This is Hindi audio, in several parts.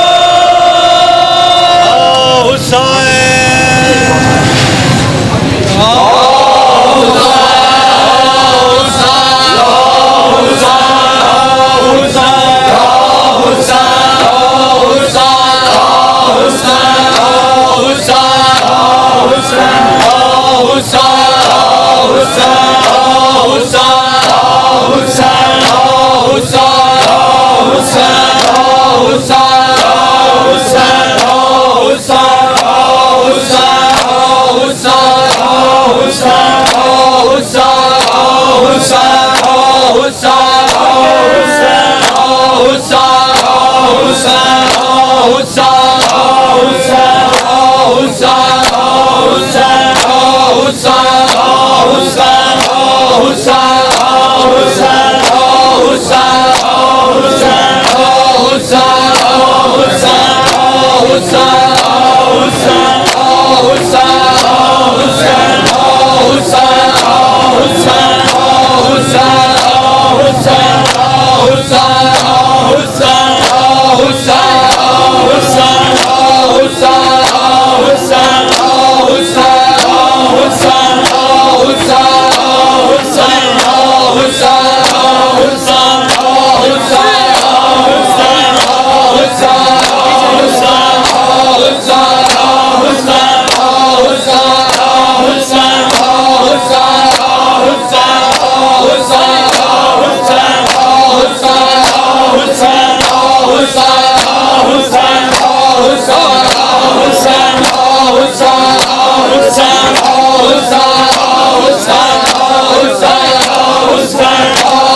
Hosanna,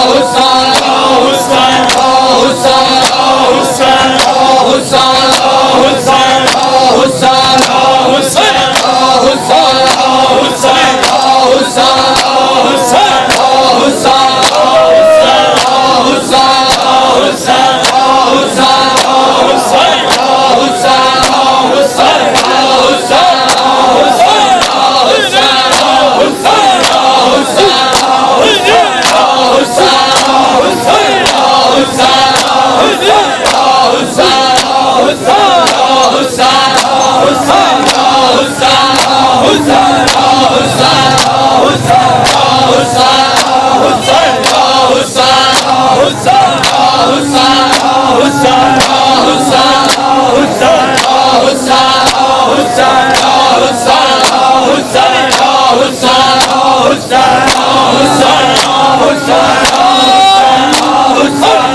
Hosanna,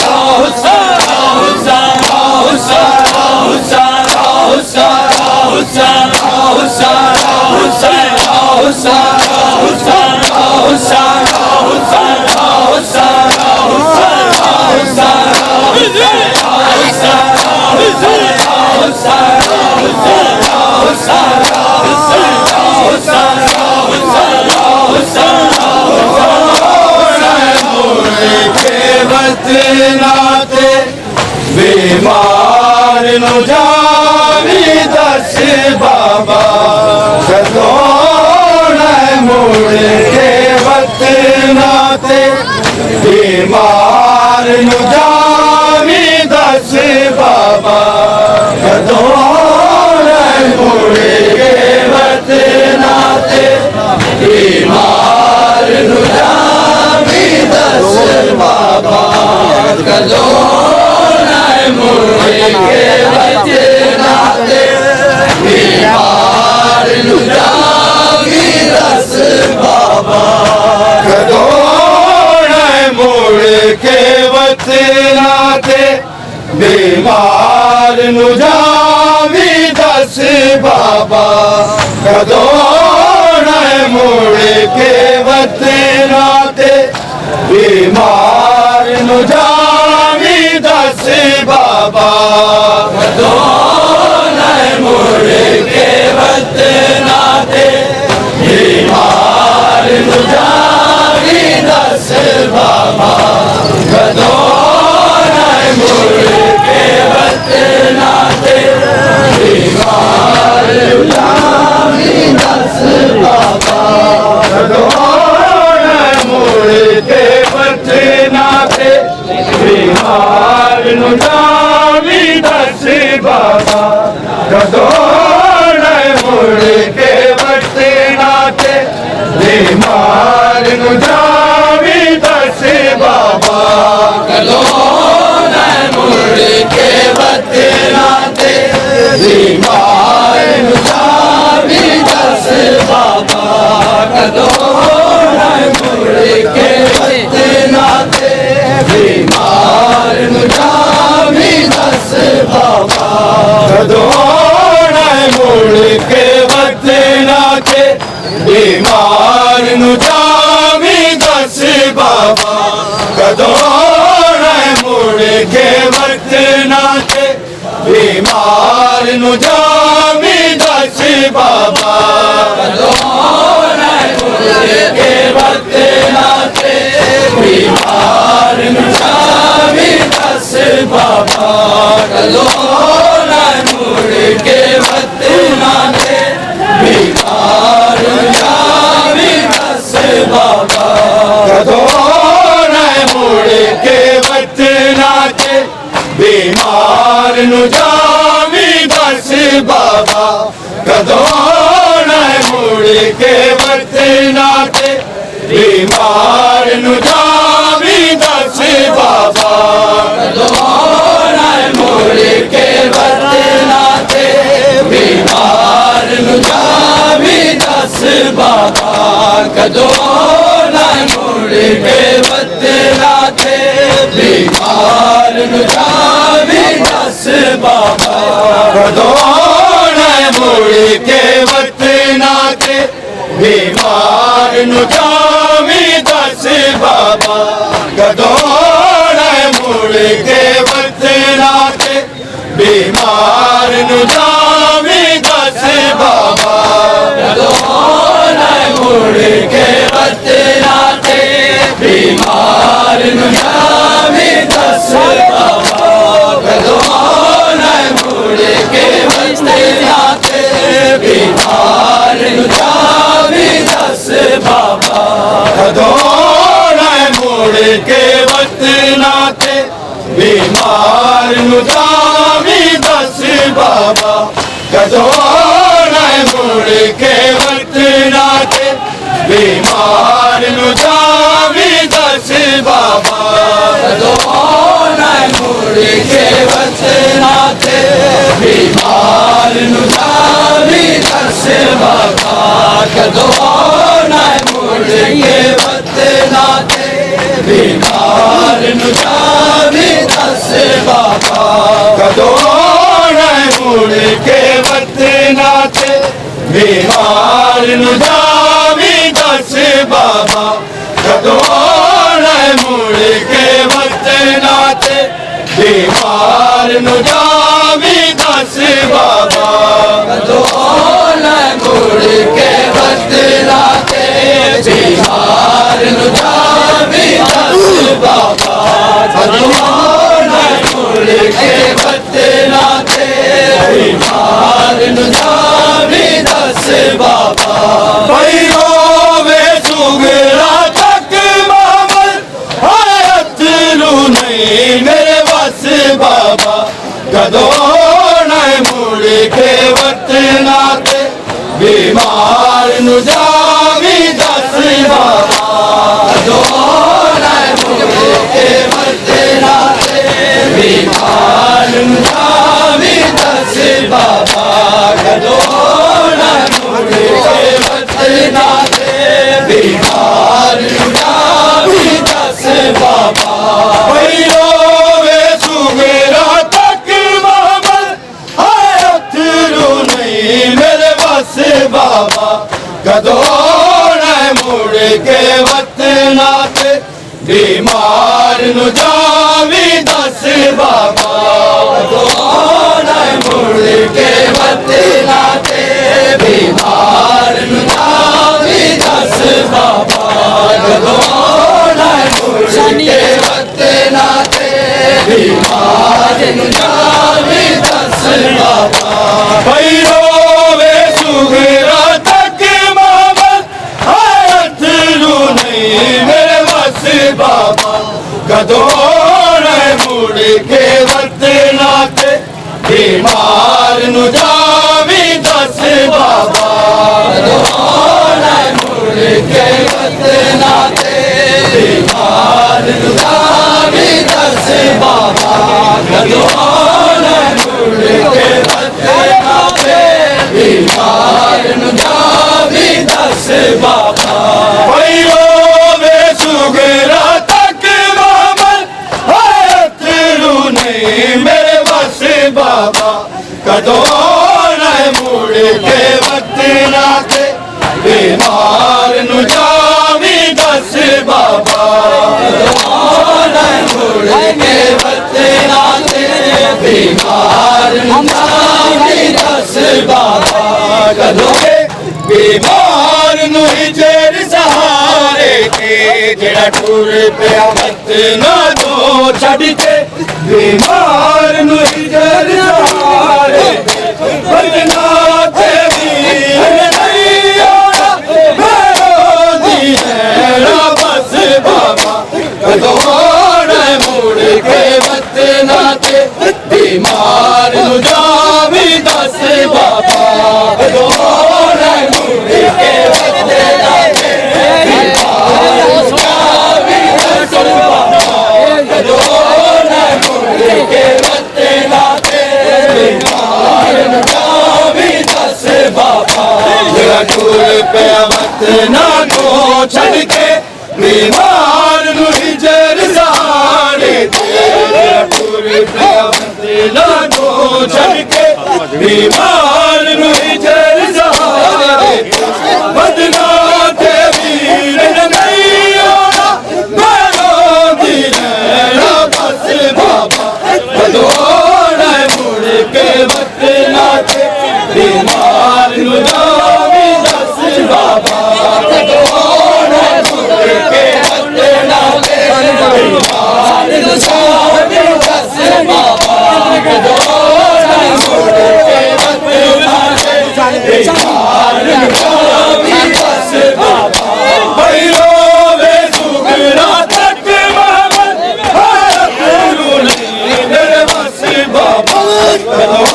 Hosanna, Hosanna. जावी दस बाबा कदों मुड़ के वतना ते बीमार नु जावी दस बाबा कदों मुड़ के वतना ते बीमार नु जावी दस बाबा कदों मुड़ के वतना ते बीमार नु जावी दस बाबा कदों मुड़ के वतना ते बीमार नु जावी दस बाबा कदों मुड़ के वतना ते बीमार नु जावी दस बाबा कदों मुड़ के वतना ते बीमार नु जावी दस बाबा कदों मुड़ के वतना ते बीमार नु जावी दस बाबा कदों मुड़ के वतना ते बीमार नु जावी दस बाबा कदों मुड़ के वतना ते बीमार नु जावी दस बाबा कदों मुड़ के वतना ते बीमार नु जावी दस बाबा कदों मुड़ के वतना ते बीमार नु जावी दस बाबा कदों मुड़ के वतना ते बीमार नु जावी दस बाबा कदों मुड़ के वतना ते बीमार नु जावी दस बाबा कदों मुड़ के वतना ते बीमार नु जावी दस बाबा कदों मुड़ के वतना ते बीमार नु जावी दस बाबा कदों मुड़ के वतना ते बीमार नु जावी दस बाबा कदों मुड़ के वतना ते बीमार नु जावी दस बाबा कदों मुड़ के वतना ते बीमार नु जावी दस बाबा कदों मुड़ के वतना ते बीमार नु जावी दस बाबा कदों मुड़ के वतना ते बीमार नु जावी दस बाबा कदों मुड़ के वतना ते बीमार नु जावी दस बाबा कदों मुड़ के वतना ते बीमार नु जावी दस बाबा कदों मुड़ के वतना ते बीमार नु जावी दस बाबा कदों मुड़ के वतना ते बीमार नु जावी दस बाबा कदों मुड़ के वतना ते बीमार नु जावी दस बाबा कदों मुड़ के वतना ते बीमार नु जावी दस बाबा कदों मुड़ के वतना ते बीमार नु जावी दस बाबा कदों मुड़ के वतना ते बीमार नु जावी दस बाबा कदों मुड़ के वतना ते बीमार नु जावी दस बाबा कदों मुड़ के वतना ते बीमार नु जावी दस बाबा कदों मुड़ के वतना ते कदों न मुड़ के वतना ते बीमार नु जावी दस बाबा कदों न मुड़ के वतना ते बीमार नु जावी दस बाबा कदों न मुड़ के वतना ते बीमार नु जावी दस बाबा भैरो वे सुगरा तक मामल हाथ रू नहीं मेरे बस बाबा कदों न मुड़ के वतना ते बीमार नु जावी दस बाबा कदों न मुड़ के वतना ते बीमार नु जावी दस बाबा कदों न मुड़ के वतना ते बीमार नु जावी दस बाबा भैरो वे सुगरा तक मामल हाथ रू नहीं मेरे बस बाबा कदों न मुड़ के वतना ते बीमार नु जावी दस बाबा कदों न मुड़ के वतना ते बीमार नु जावी दस बाबा कदों न मुड़ के वतना ते बीमार नु जावी दस बाबा भैरो वे सुगरा तक मामल हाथ रू नहीं मेरे बस बाबा कदों न मुड़ के वतना ते बीमार नु जावी दस बाबा कदों न मुड़ के वतना ते बीमार नु जावी दस बाबा कदों बीमार नु हिजर सहारे के जेड़ा टुर पिया मत ना दो छड़ के बीमार नु हिजर सहारे बजना ते वीर नहीं आना मेरो दी है बस बाबा कदों न मुड़ के वतना ते बीमार नु जावी दस बाबा कदों न मुड़ के वतना ते बीमार नु जावी दस बाबा कदों न मुड़ के वतना ते बीमार नु जावी दस बाबा जरा टूर पे वतना को छड़ के बीमार नु हिजर सहारे जरा टूर पे वतना को छड़ के बीमार नु हिजर सहारे बदना ते वीर नहीं आना मेरो दी नैना बस बाबा कदों न मुड़ के वतना ते बीमार नु जावी दस बाबा कदों न मुड़ के वतना ते बीमार नु जावी दस बाबा कदों न मुड़ के वतना ते बीमार नु जावी दस बाबा भैरो वे सुगरा तक मामल हाथ रू नहीं मेरे बस बाबा कदों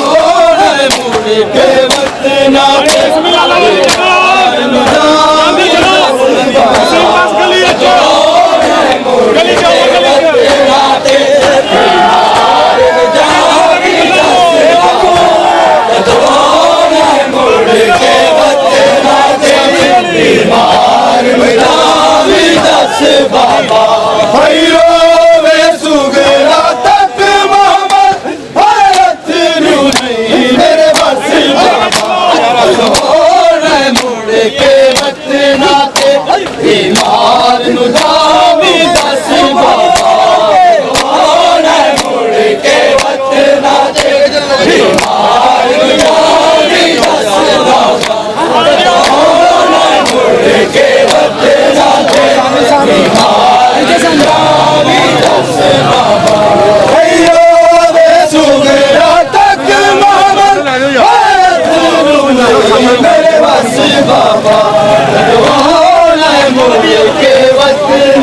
न मुड़ के वतना ते बीमार नु जावी दस बाबा कदों न मुड़ के वतना ते बीमार नु जावी दस बाबा कदों न मुड़ के वतना ते बीमार नु जावी दस बाबा भैरो वे सुगरा तक मामल हाथ रू नहीं मेरे बस बाबा कदों न मुड़ के वतना ते बीमार नु जावी दस बाबा कदों न मुड़ के वतना ते बीमार नु जावी दस बाबा कदों न मुड़ के वतना ते बीमार नु जावी दस बाबा भैरो वे सुगरा तक मामल हाथ रू नहीं मेरे बस बाबा कदों न मुड़ के वतना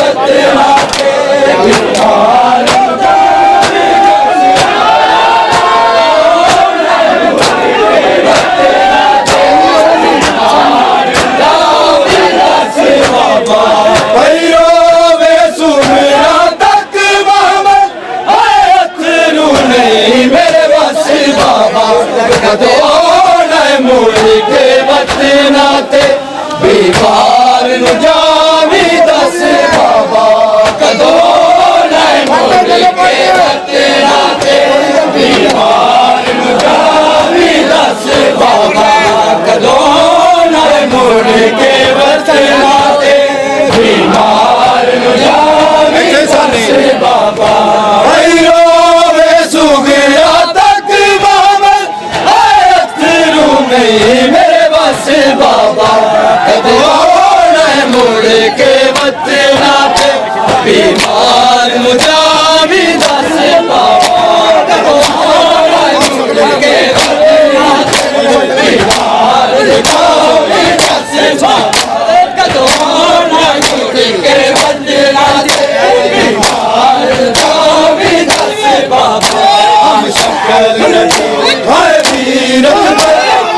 वतना ते बीमार बीमार नु जावी दस बाबा कदों नहीं मुड़ के वतना ते बीमार नु जावी दस बाबा कदों नहीं मुड़ के वतना ते बीमार नु जावी दस बाबा रोवे सुगरा तक मामल अथरू नहीं मेरे बस बाबा मुड़ के वतना ते बीमार मुजावी दस बाबा मुड़ के वतना ते बीमार मुजावी दस बाबा मुड़ के वतना ते बीमार मुजावी दस बाबा हम शक्ल नबी है वीर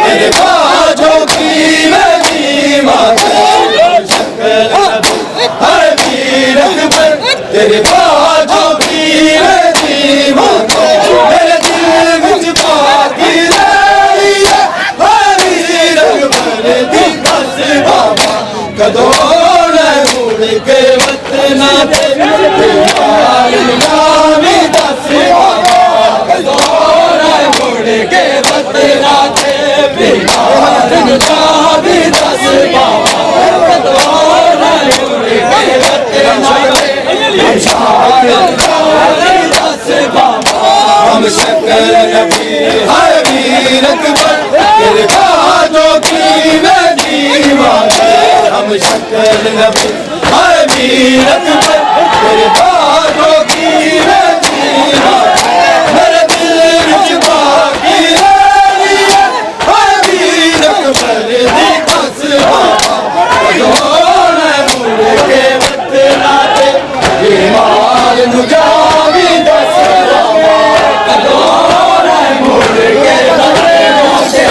तेरे बाजों की तेरे बाजों की मेरे दिल विच बाकी रही है वीर अकबर दी बस बाबा कदों नहीं मुड़ के वतना ते बीमार मुजावी दस बाबा कदों नहीं मुड़ के वतना ते बीमार मुजावी दस बाबा कदों नहीं मुड़ के वतना ते हम शक्ल नबी है वीर अकबर तेरे बाजों की मैं दीवानी हम शक्ल नबी है वीर अकबर तेरे बाजों की मैं दीवानी मेरे दिल विच बाकी रही है वीर अकबर दी बस बाबा कदों नहीं मुड़ के वतना ते बीमार मुजावी दस बाबा कदों नहीं मुड़ के वतना ते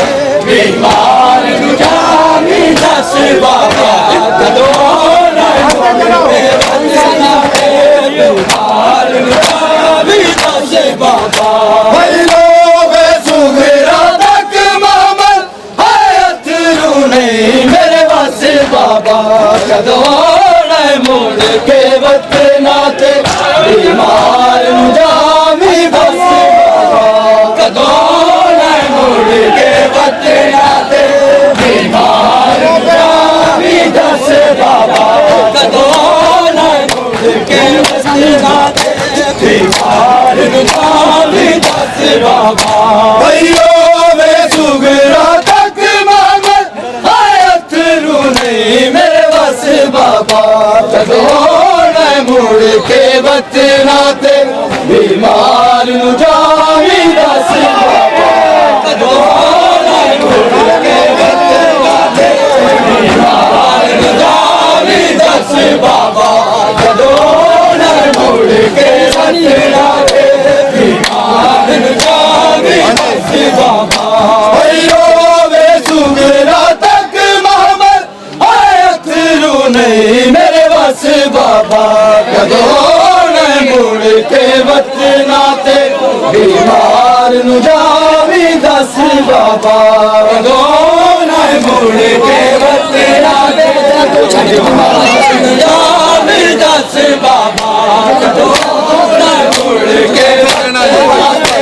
बीमार मुजावी दस बाबा कदों नहीं मुड़ के वतना ते बीमार मुजावी दस बाबा लोवे सुगरा तक मामल अथरू नहीं मेरे बस बाबा कदों मुड़ के वतना ते बीमार मुजावी दस बाबा कदों नहीं मुड़ के वतना ते बीमार मुजावी दस बाबा कदों नहीं मुड़ के वतना ते बीमार मुजावी दस बाबा रोवे सुगरा तक मामल अथरू नहीं मेरे बस बाबा कदों नहीं मुड़ के वतना ते बीमार मुजावी दस बाबा कदों नहीं मुड़ के वतना ते बीमार मुजावी दस बाबा कदों नहीं मुड़ के वतना ते बीमार मुजावी दस बाबा रोवे सुगरा तक मोहम्मद अथरू नहीं मेरे बस बाबा कदों नहीं मुड़ के वतना ते बीमार मुजावी दस बाबा कदों नहीं मुड़ के वतना ते बीमार मुजावी दस बाबा कदों नहीं मुड़ के वतना ते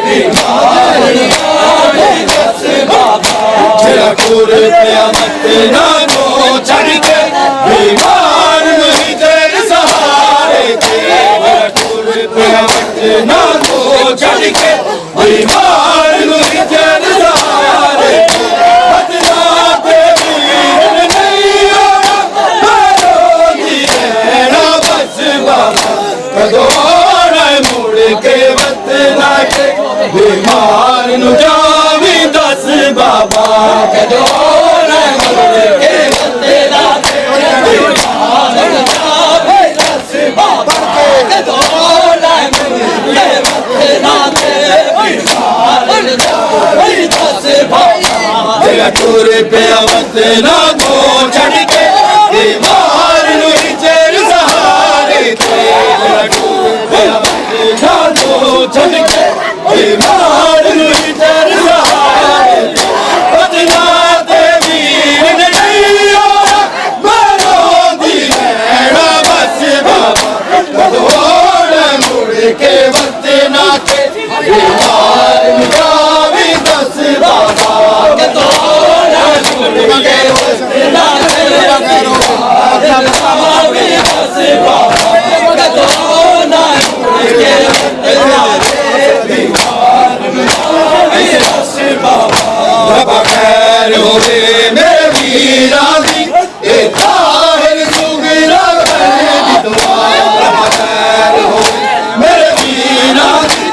बीमार मुजावी दस बाबा जयपुर क़यामत ना को छड़ के बीमार नहीं तेरे सहारे के जयपुर क़यामत ना को छड़ के बीमार नहीं तेरे सहारे के बदला पे वीर नहीं होना मारोगी रहना बस बाबा कदों नहीं मुड़ के वतना ते बीमार मुजावी दस बाबा कदों नहीं मुड़ के वतना ते बीमार मुजावी टूर पे वतना को छड़ के दीवार नुई चेर सहारे थे टूर पे वतना को छड़ के दीवार नुई चेर सहारे वतना ते वीर ने नहीं होया मरो दी लैना बस बाबा कदोड़ मुड़ के वतना के दीवार नुई दस बाबा कदोड़ मुड़ के वतना के दीवार नुई दस बाबा कदोड़ मुड़ के वतना के दीवार नुई दस बाबा बगैर होवे मेरे वीरा दी ए ताहिर सुगरा दी दुआ बगैर होवे मेरे वीरा दी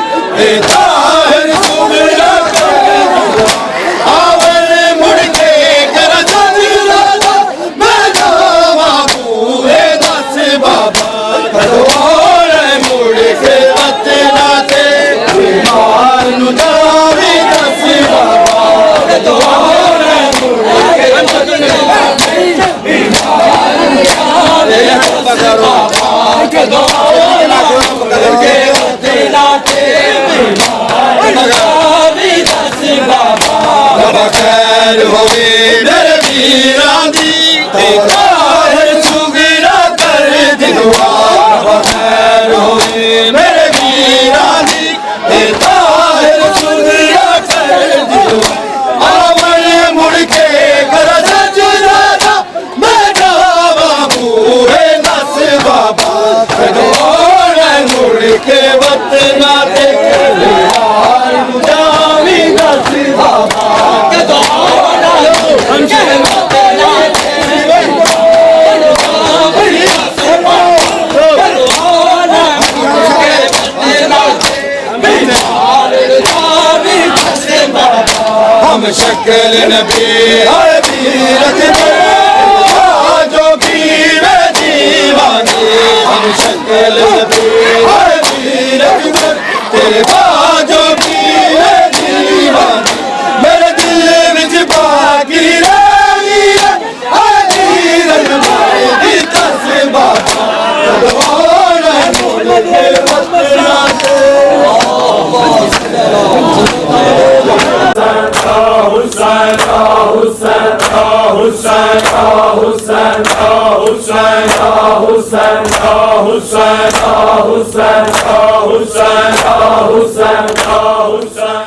ए ताहिर सुगरा दी दुआ आवर मुड़ के कर जजरा मैं जावा बूहे दस बाबा कदोड़ मुड़ के वतना ते बीमार नु जावे दस बाबा कदोड़ मुड़ के वतना ते बीमार नु जावे दस बाबा कदोड़ मुड़ के वतना ते बीमार नु जावे दस बाबा बगैर होवे मेरे वीरा दी ते ताहिर सुगरा कर दी दुआ बगैर होवे मेरे वीरा दी ते ताहिर सुगरा कर दी दुआ आवन मुड़ के कर सजदा मैं जावा बूहे दस बाबा कदोड़ मुड़ के वतना ते दीवार नु जावी दस बाबा कदोड़ मुड़ के वतना ते दीवार नु जावी दस बाबा कदोड़ मुड़ के वतना ते दीवार नु जावी दस बाबा हम शक्ल नबी है वीरत जो पीर दीवानी हम शक्ल नबी है वीरत तेरे बाजो पीर दीवानी मेरे दिल विच बाकी रही है वीरत दी दस बाबा कदोड़ मुड़ के वतना ते Hussain, Hussain, Hussain, Hussain, Hussain, Hussain, Hussain, Hussain, Hussain, Hussain, Hussain, Hussain.